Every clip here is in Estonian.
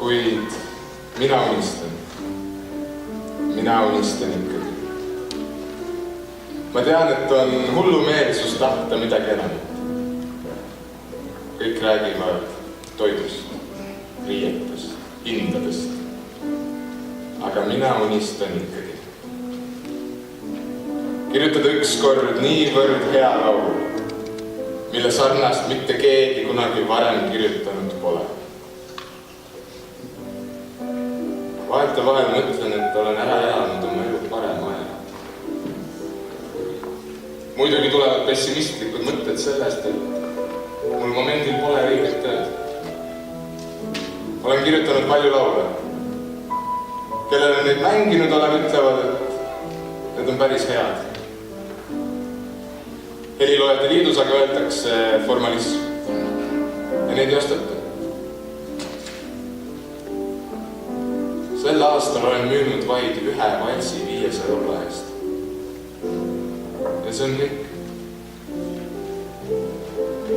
kuid mina unistan ikkagi. Ma tean, et on hullumeelsus tahta midagi enamat. Kõik räägivad toidust, riietest, hindadest. Aga mina unistan ikkagi. Kirjutada ükskord niivõrd hea laul, mille sarnast mitte keegi kunagi varem kirjutanud pole. Vahetevahel mõtlen, et olen ära elanud oma elu parema aja. Muidugi tulevad pessimistlikud mõtted sellest, et mul momendil pole õiget tööd. Olen kirjutanud palju laule. Kellele neid mänginud olen, ütlevad, et need on päris head. Heliloojate liidus aga öeldakse formalism ja neid ei ostata. Sel aastal olen müünud vaid ühe valsi 500 € eest. Ja see on kõik.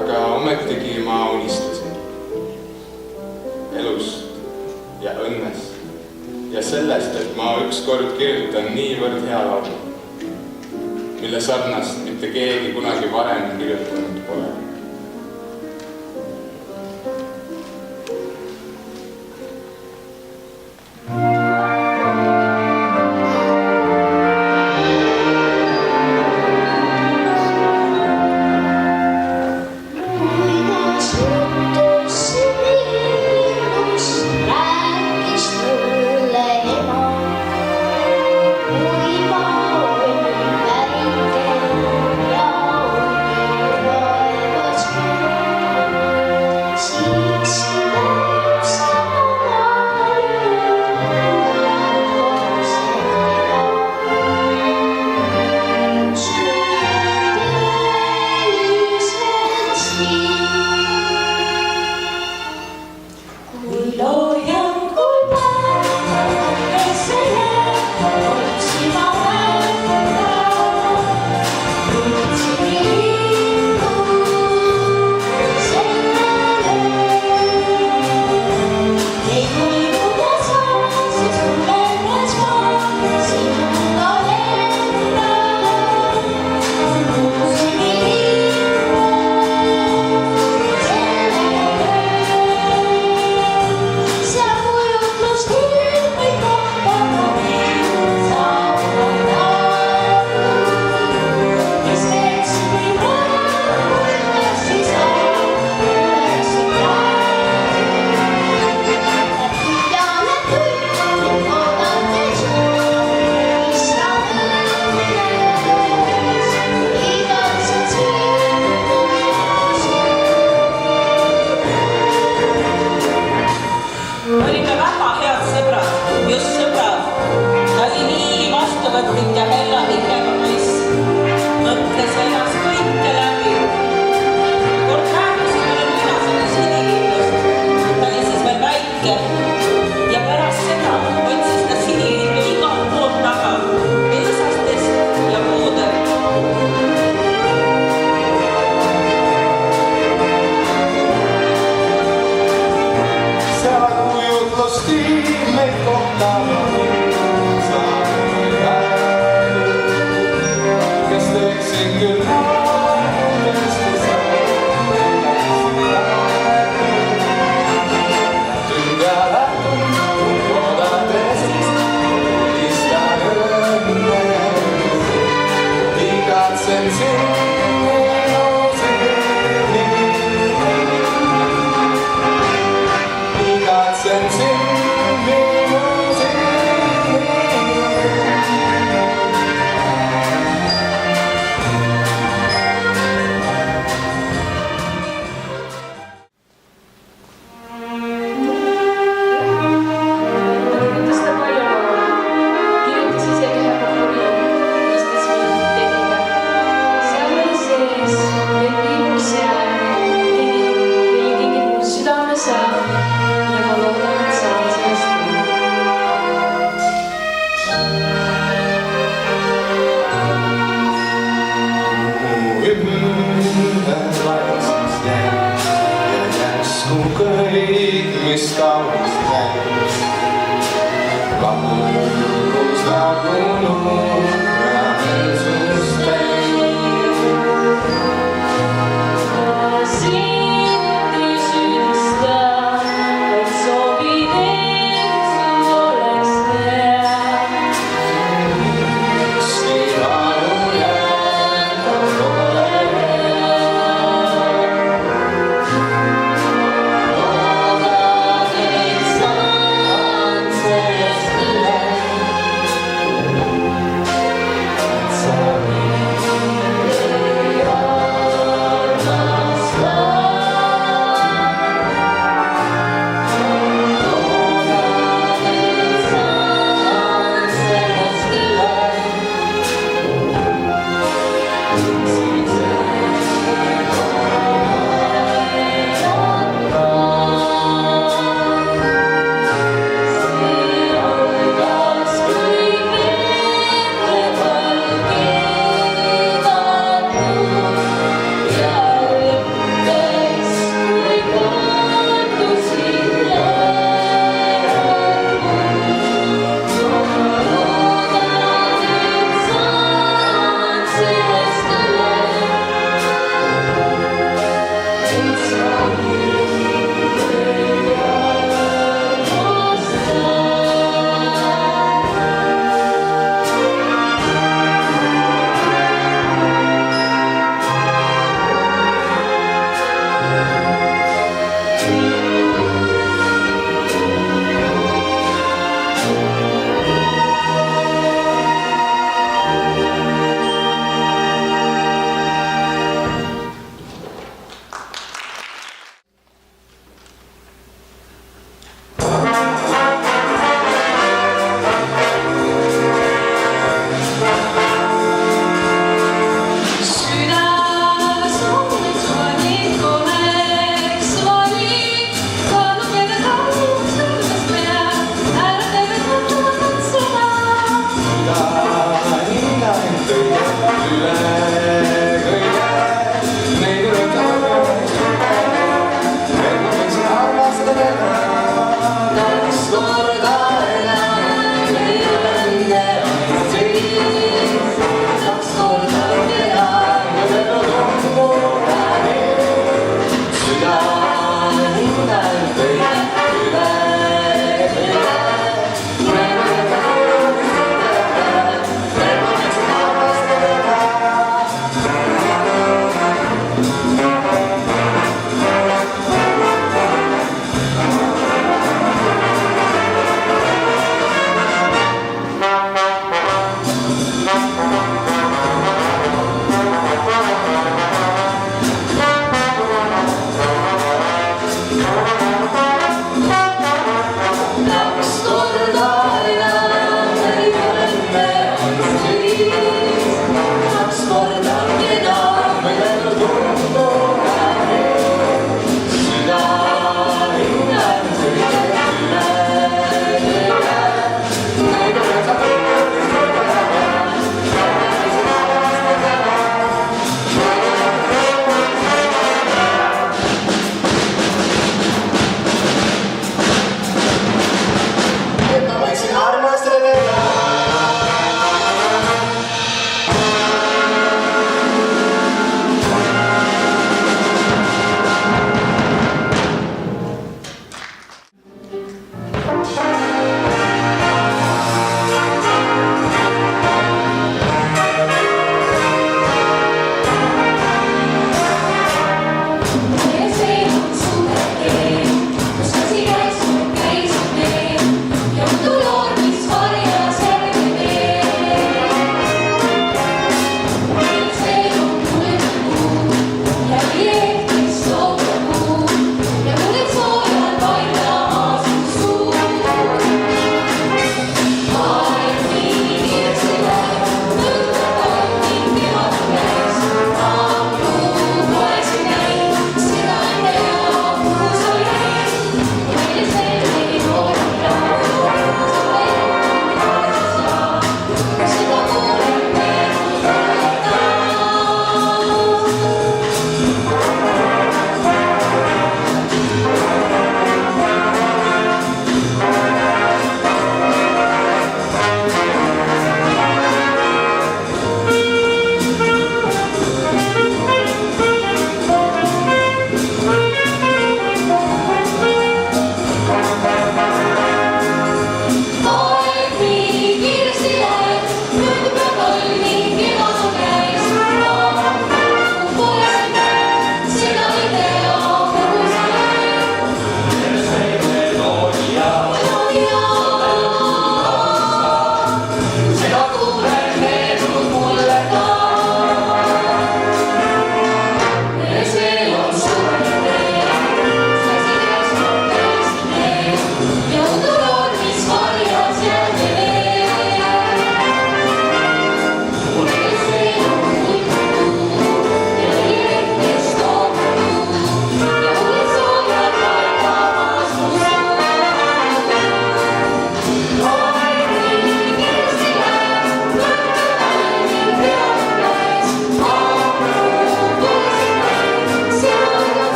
Aga ometigi ma unistasin elust ja õnnest ja sellest, et ma ükskord kirjutan niivõrd hea laulu, mille sarnast mitte keegi kunagi varem kirjutanud pole.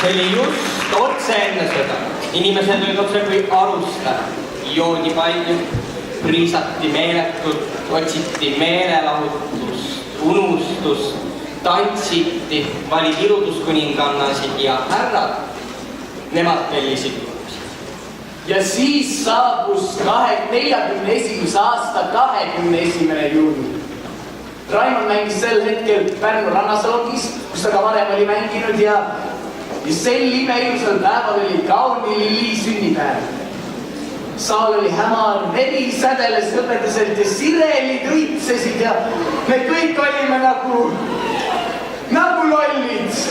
See oli just otse enne sõda. Inimesed olid otse kui arustajad. Joodi palju, priisati meeletult, otsiti meelelahutust, unustust, tantsiti, valid ilutuskuningannasid ja härrad. Nemad tellisid juhus. Ja siis saabus 41. aasta 21. juuni. Raimond mängis sel hetkel Pärnu rannasalongis, kus ta ka varem oli mänginud ja sel imeilusal päeval oli kauni Lilli sünnipäev. Saal oli hämar, veri sädeles lõpedaselt ja sirelid õitsesid ja me kõik olime nagu lollid.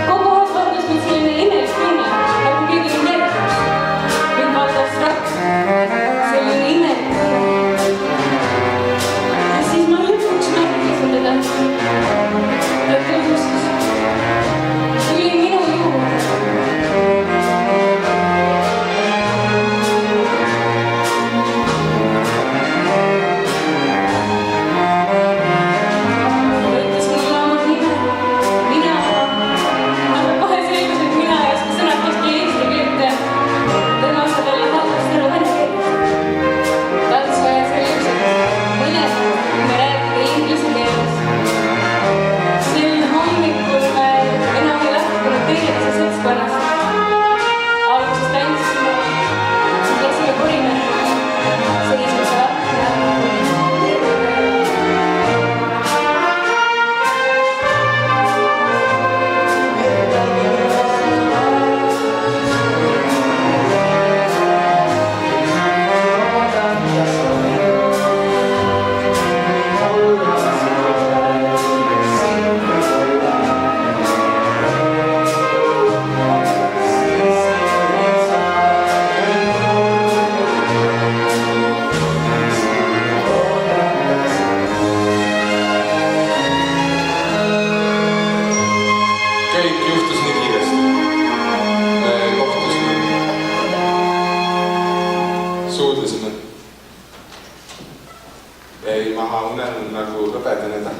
Kogu aeg vaatas mind selline imelik tunne, nagu keegi mind jälgiks. Mind vaatas rakk, selline imelik tunne. Ja siis ma lõpuks märkasin teda. Ta tõustus, tuli minu juurde. Suudlesime. Jäi maha unel nagu hõbedaneda.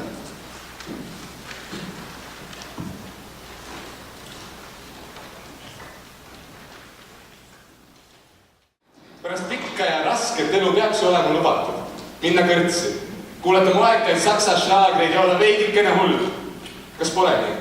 Pärast pikka ja rasket elu peaks olema lubatud. Minna kõrtsi, kuulata moekaid saksa šlaagreid ja olla veidikene hull. Kas pole nii?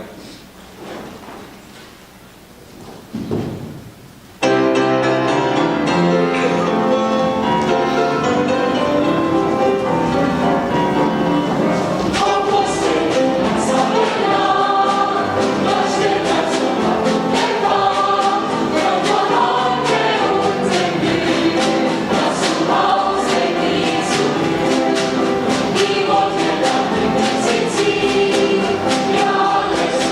Ja alles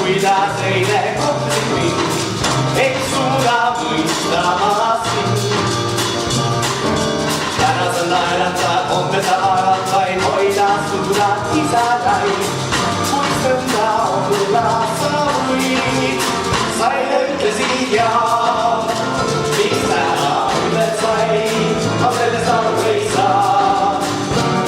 kuidas eile kohtusin mind, ei suuda mõista ma sind. Täna sa naeratad, homme sa arvad vaid hoida suudad isadaid. Kui sõnda olla sa võid, sa eile ütlesid ja miks täna üle sai, ma sellest aru ei saa.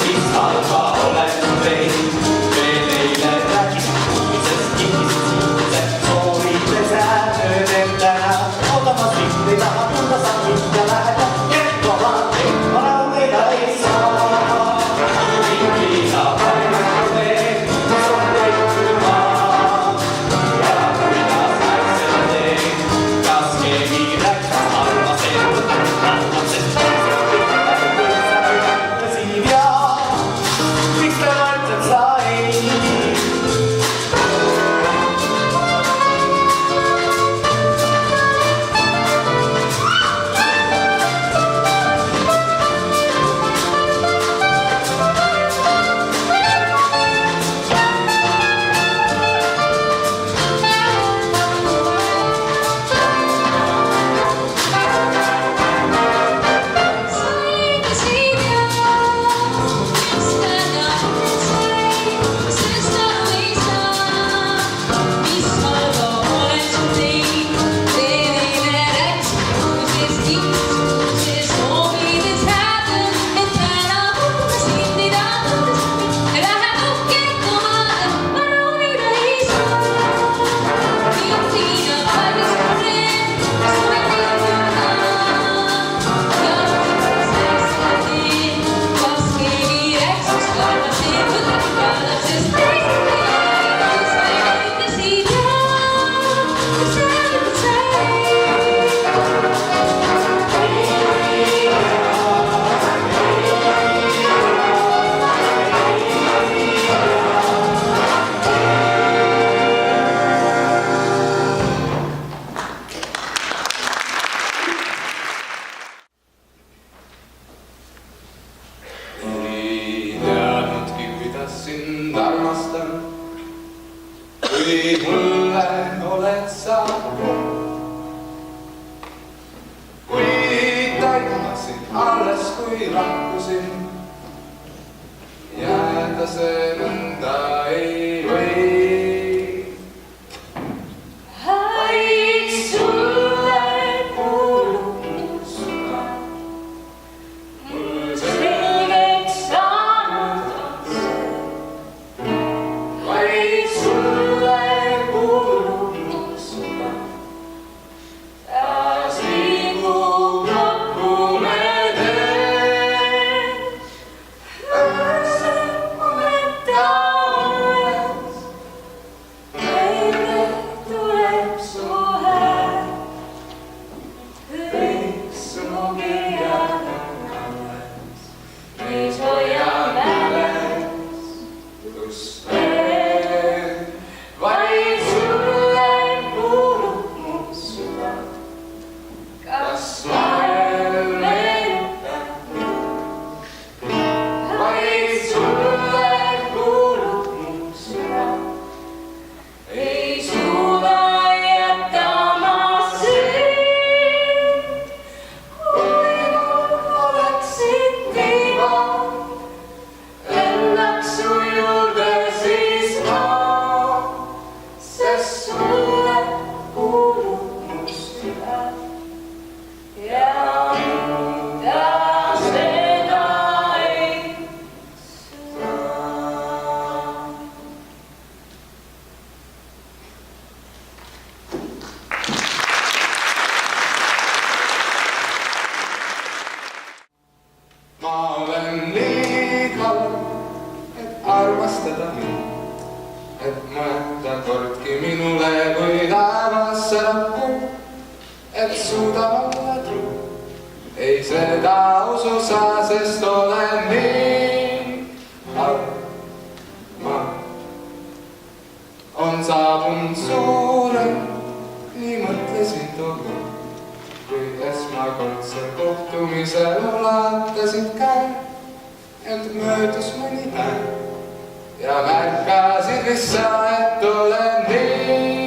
Mis halba olen teinud, veel eile rääkisin kuulisest, kinnisid siitse, soovides äärnööd endana. Oota ma sind ei taha, kuulda sa mind ja läheda, kerko ma teid, ma raudida ei saa. Mingi saab paremaks teed, mis on tehtud maa. Ja kuidas läks selle teed, kas keegi läks arvas enda, rahvas sest sind armastan, kui mulle oled sa. Kui taimasin alles, kui lahkusin, jääda see nõnda ei või. Vaid sulle kuulub mu sõna, mul selgeks saanud on see. Vaid sulle kuulub mu sõna, taas liigub kokku me teed. Õõsel olen taones, meile tuleb su hääl. Kõik su kirjad on alles, mis hoiab mäles. Kus veel, vaid sulle kuulub mu süda. Kas vahel meenutab Vaid sulle kuulub mu süda. ei suuda jätta ma sind, kui mul oleksid tiivad, lennaks su juurde siis ma, sest sulle kuulub mu süda ja muuta seda ei saa. ma olen nii halb, et armastada mind, et mõelda kordki minule, kui taevasse rapub, et suuda olla truu. ei seda usu sa, sest olen nii halb. ma on saabunud suurem, nii mõtlesin tookord, kui esmakordsel kohtumisel ulatasid käe, ent möödus mõni päev ja märkasid vist sa, et olen nii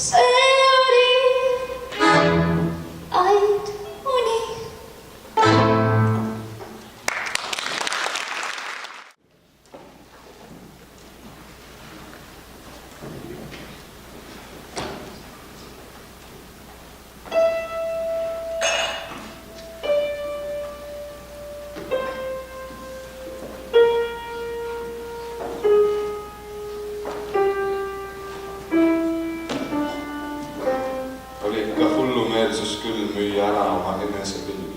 see oli ainult uni. Oli ikka hullumeelsus küll müüa ära oma enesepilvi.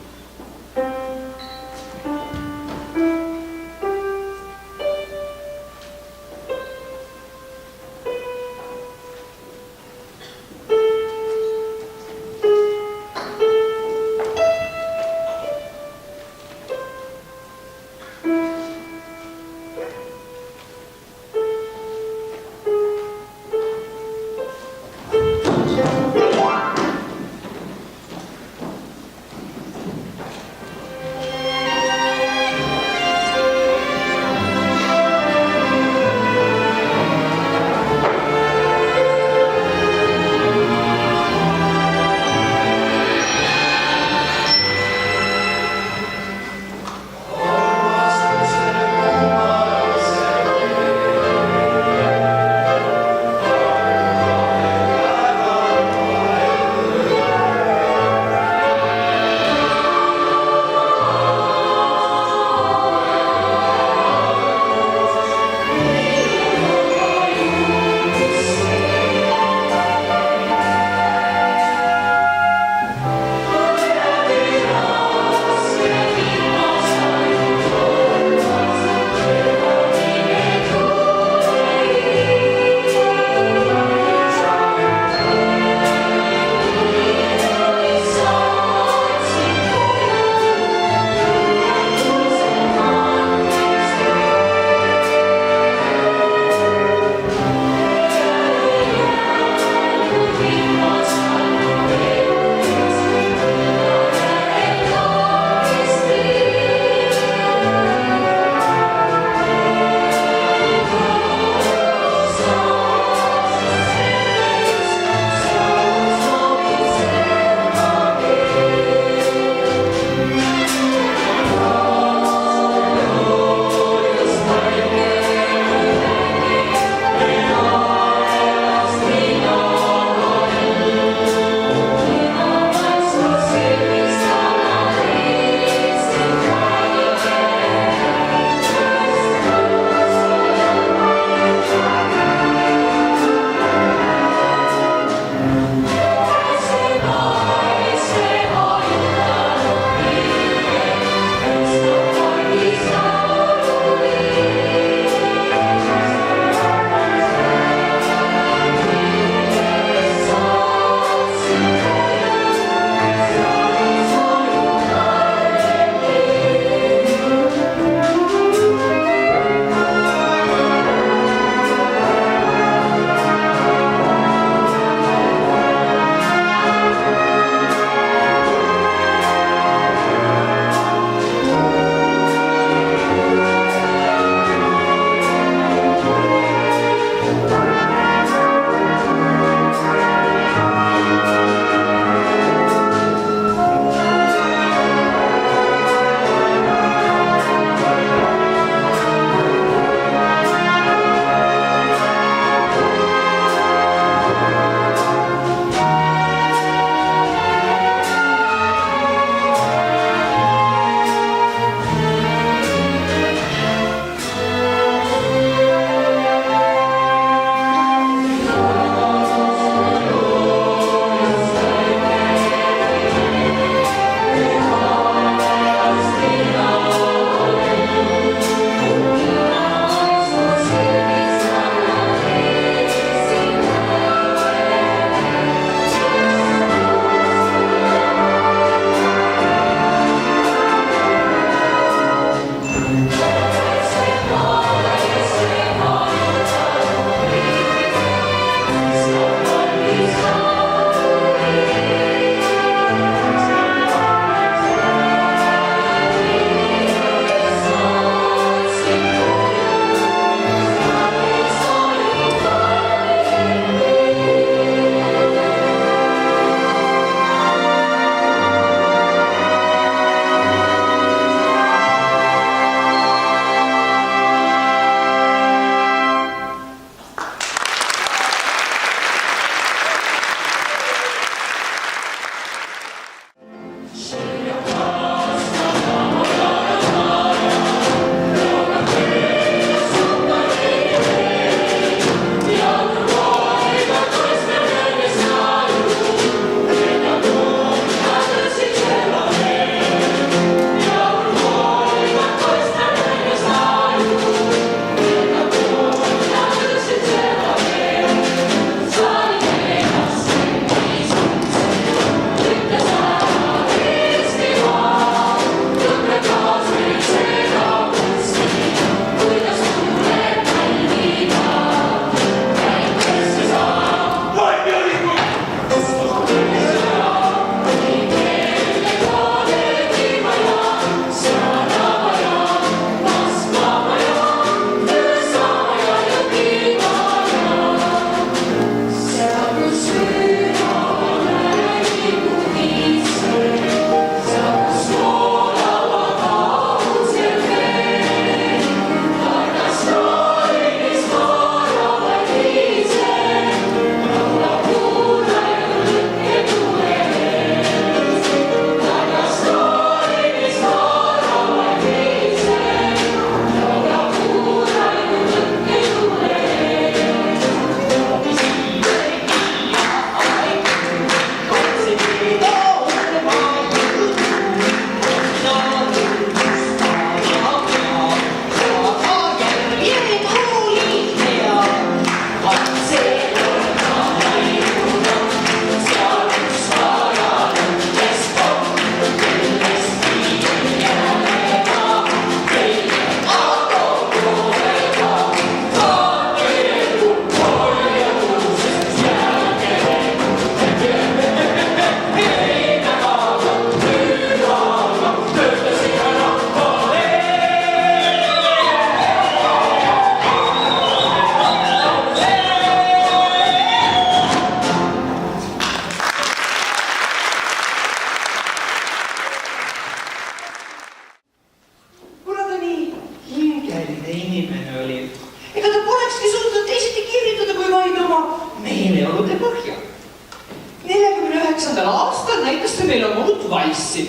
aastal näitas see meile oma uut valssi.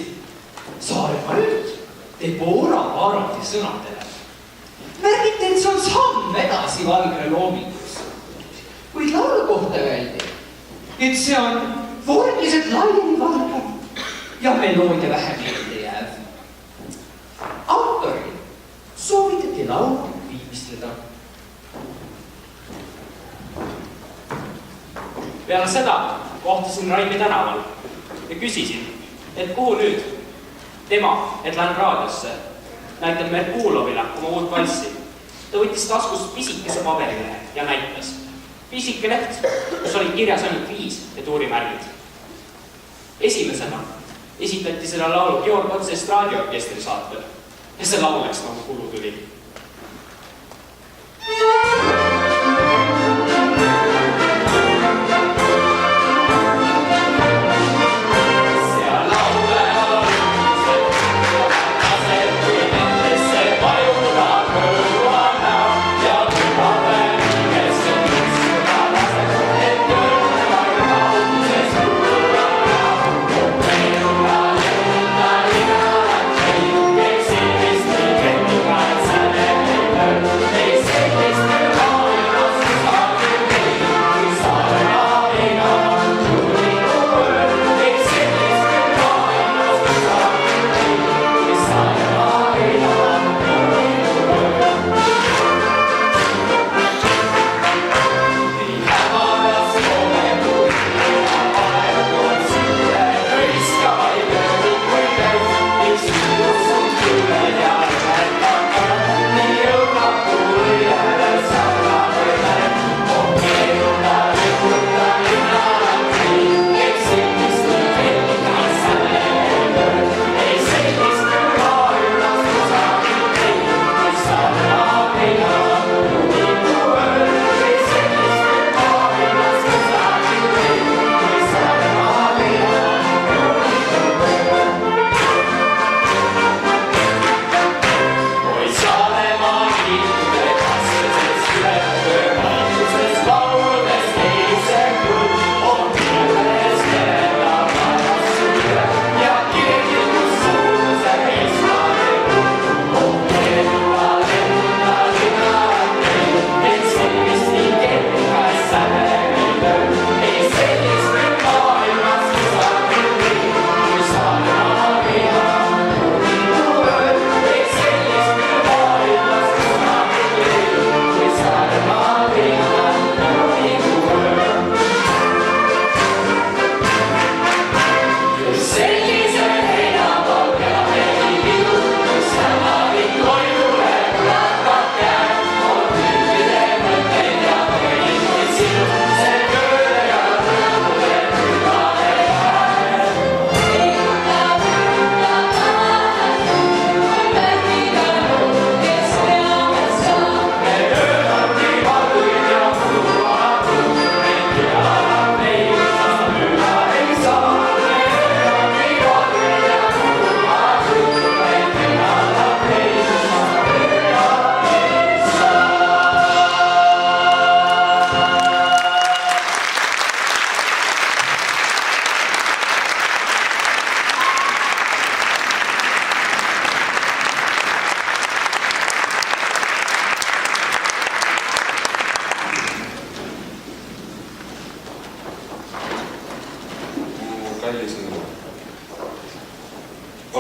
Saaremaa nüüd Deborah Aarati sõnadele. Märgiti, et see on samm edasi Valgre loomingus. Kuid laulu kohta öeldi, et see on vormiliselt laialivalgav ja meloodia vähem meelde jääv. Autoril soovitati laulu viimistleda. Peale seda kohtasin Raimi tänaval ja küsisin, et kuhu nüüd tema, et lähen raadiosse, näitab Merkulovile oma uut valssi. Ta võttis taskust pisikese paberilehe ja näitas. Pisike leht, kus oli kirjas ainult 5 etuurimärgid. Esimesena esitati selle laulu Georg Ots estraadiorkestri saatel ja see laul läks nagu kulu tuli.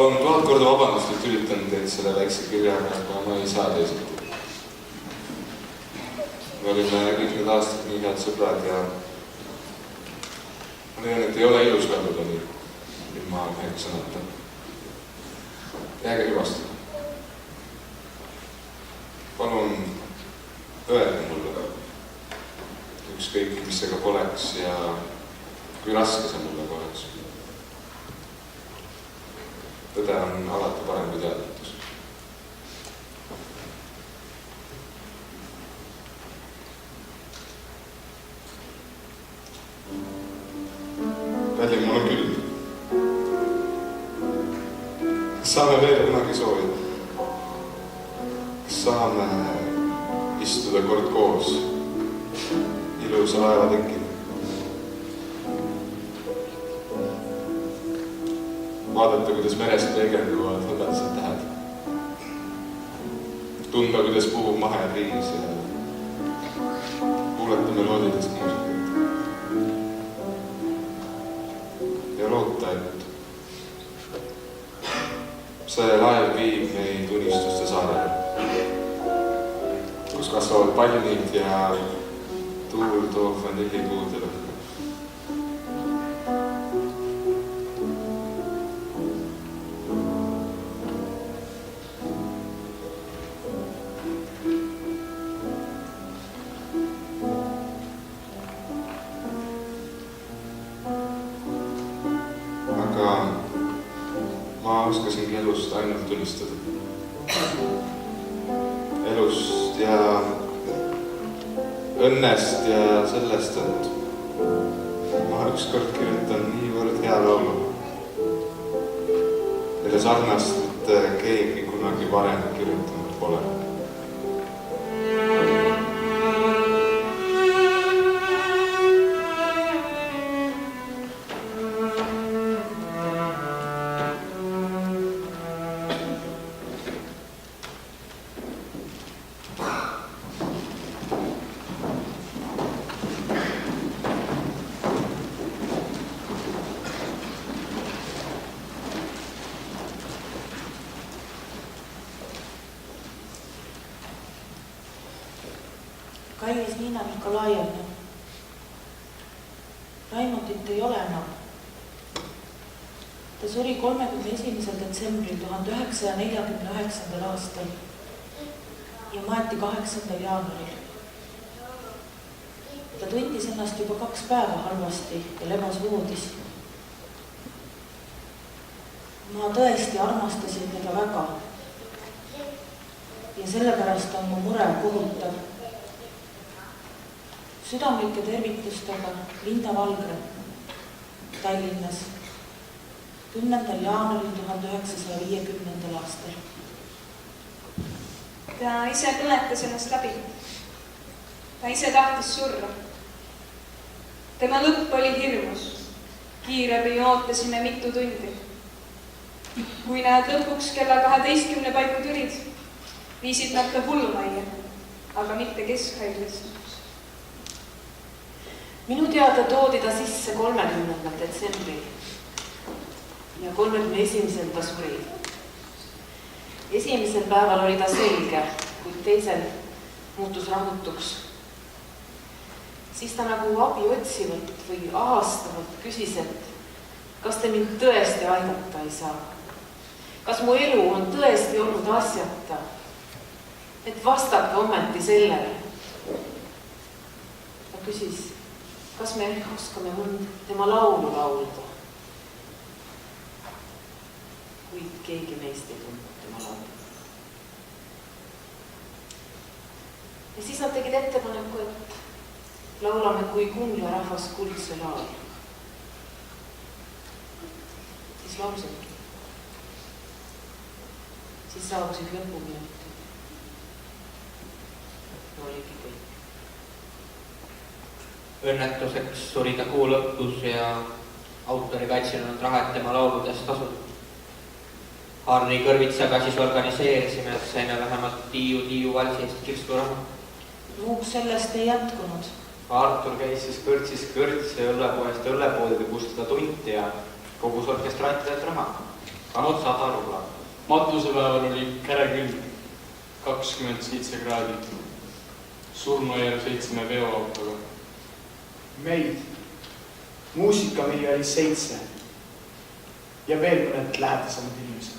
Olen 1000 korda vabandust, et üritan teid selle väikse kirjaga, aga ma ei saa teisiti. Me olime kõik need aastad nii head sõbrad ja ma leian, et ei ole ilus kaduda nii ilma ühega sõnata. Jääge hüvastada. Palun öelge mulle ükskõik, mis see ka poleks ja kui raske see mulle ka oleks. Tõde on alati parem kui teadmatus. Väldi, mul on küll. Kas saame veel kunagi soovida? Kas saame istuda kord koos ilusa laeva tekil? vaadata, kuidas merest peegelduvad hõbedased tähed. Tunda, kuidas puhub maheriis ja kuulata meloodidest muusikat. Ja loota, et see laev viib meid unistuste saarele, kus kasvavad palmid ja tuul toob vanillikuud ja lõhna. Ma oskasingi elust ainult unistada. Elust ja õnnest ja sellest, et ma ükskord kirjutan niivõrd hea laulu, mille sarnast mitte keegi kunagi varem kirjutanud pole. Kallis Niina Nikolajevna, Raimondit ei ole enam. Ta suri 31. detsembril 1949. aastal ja maeti 8. jaanuaril. Ta tundis ennast juba 2 päeva halvasti ja lebas voodis. Ma tõesti armastasin teda väga ja sellepärast on mu mure kohutav. Südamlike tervitustega Linda Valgre, Tallinnas, 10. jaanuaril 1950. aastal. Ta ise kõnetas ennast läbi. Ta ise tahtis surra. Tema lõpp oli hirmus. Kiirabi ootasime mitu tundi. Kui nad lõpuks kella 12 paiku tulid, viisid nad ta hullumajja, aga mitte keskhaiglasse. Minu teada toodi ta sisse 30. detsembril ja 31. ta suri. Esimesel päeval oli ta selge, kuid teisel muutus rahutuks. Siis ta nagu abi otsivalt või ahastavalt küsis, et kas te mind tõesti aidata ei saa? Kas mu elu on tõesti olnud asjata? Et vastake ometi sellele. Ta küsis, kas me ehk oskame mõnd tema laulu laulda? Kuid keegi meist ei tundnud tema laulu. Ja siis nad tegid ettepaneku, et laulame kui Kungla rahvas kuldse laul. Siis laulsidki. Siis saabusid lõpuminutid. Oligi kõik. Õnnetuseks suri ta kuu lõpus ja autori kaitsenud raha, et tema lauludest tasub. Harri Kõrvitsaga siis organiseerisime, et saime vähemalt Tiiu valsi eest kirsturaha. Muuks sellest ei jätkunud. Artur käis siis kõrtsis kõrts ja õllepoest õllepoodide, kus teda tunti ja kogus orkestrantidelt raha. Kanud 100 rubla. Matusepäeval oli kärekülm, 27 kraadi. Surnuaial sõitsime veoautoga. Meid, muusikamilli oli 7 ja veel mõned lähedasemad inimesed.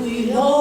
kui loom.